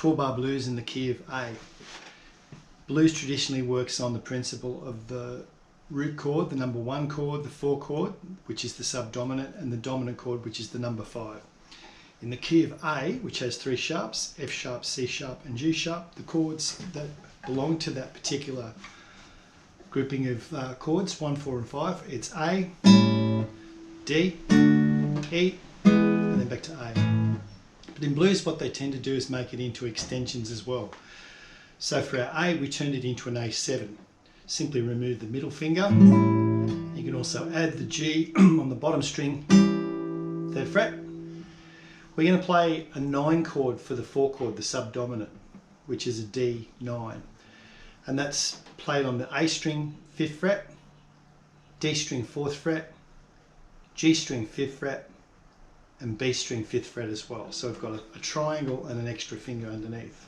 12 bar blues in the key of A. Blues traditionally works on the principle of the root chord, the number 1 chord, the 4 chord, which is the subdominant, and the dominant chord, which is the number 5. In the key of A, which has 3 sharps, F sharp, C sharp and G sharp, the chords that belong to that particular grouping of chords, 1, 4 and 5, it's A, D, E, and then back to A. But in blues what they tend to do is make it into extensions as well. So for our A we turned it into an A7. Simply remove the middle finger. You can also add the G on the bottom string, 3rd fret. We're going to play a 9 chord for the 4 chord, the subdominant, which is a D9. And that's played on the A string, 5th fret, D string, 4th fret, G string, 5th fret, and B string, 5th fret as well. So we've got a triangle and an extra finger underneath.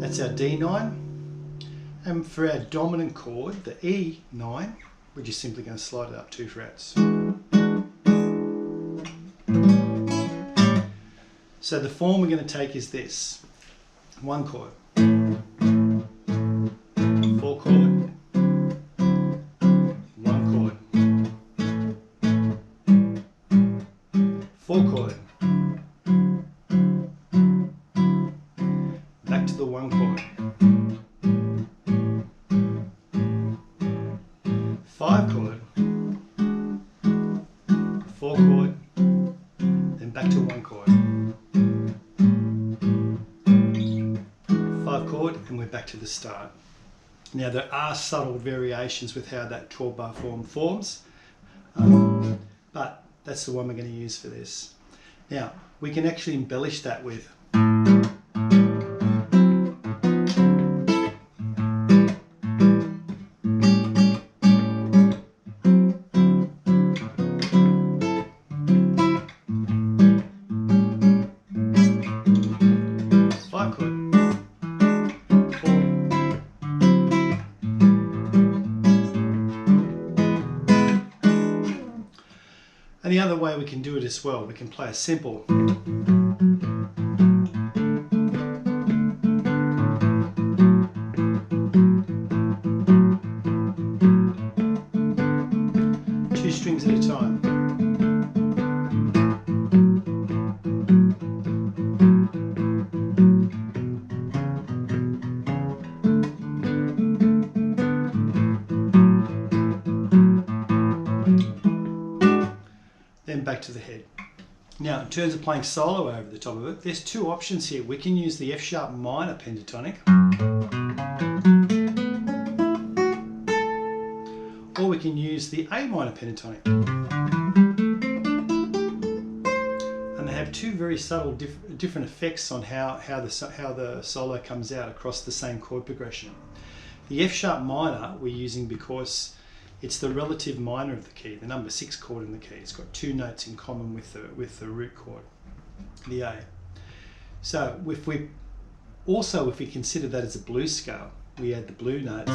That's our D9. And for our dominant chord, the E9, we're just simply going to slide it up 2 frets. So the form we're going to take is this: 1 chord, 4 chord, 1 chord, 4 chord, back to the 1 chord, 5 chord, 4 chord, then back to 1 chord, 5 chord, and we're back to the start. Now there are subtle variations with how that 12 bar form forms, but that's the one we're going to use for this. Now we can actually embellish that with And the other way we can do it as well, we can play a simple. Two strings at a time. Then back to the head. Now in terms of playing solo over the top of it, there's 2 options here. We can use the F sharp minor pentatonic, or we can use the A minor pentatonic. And they have 2 very subtle different effects on how the solo comes out across the same chord progression. The F sharp minor we're using because it's the relative minor of the key, the number 6 chord in the key. It's got 2 notes in common with the root chord, the A. So if we consider that as a blues scale, we add the blue notes.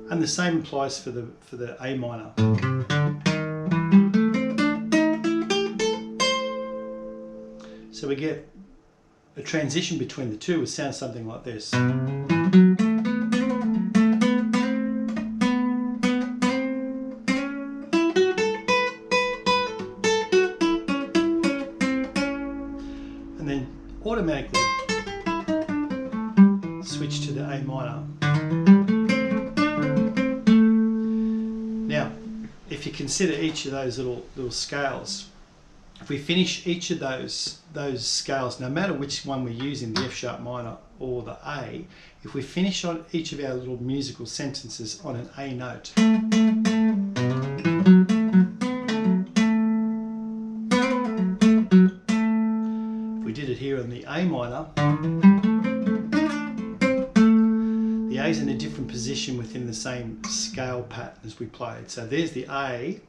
And the same applies for the A minor. So we get a transition between the 2. It sounds something like this. And then automatically switch to the A minor. Now, if you consider each of those little scales, if we finish each of those scales, no matter which one we're using, the F sharp minor or the A, if we finish on each of our little musical sentences on an A note, if we did it here on the A minor, the A's in a different position within the same scale pattern as we played. So there's the A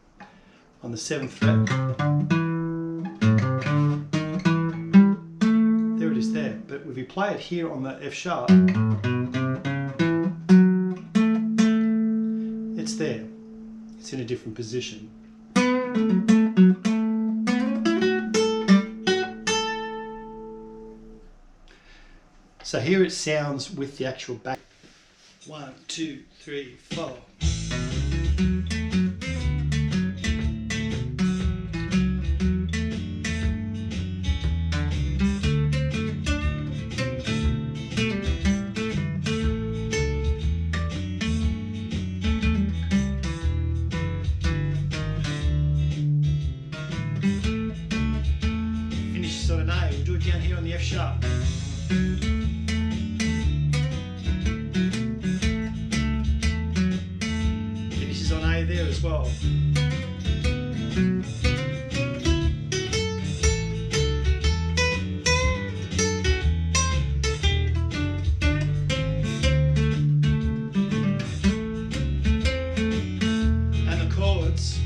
on the 7th fret. But if we play it here on the F sharp, it's there. It's in a different position. So here it sounds with the actual bass. 1, 2, 3, 4. Finishes on an A. We'll do it down here on the F sharp. Finishes on A there as well. And the chords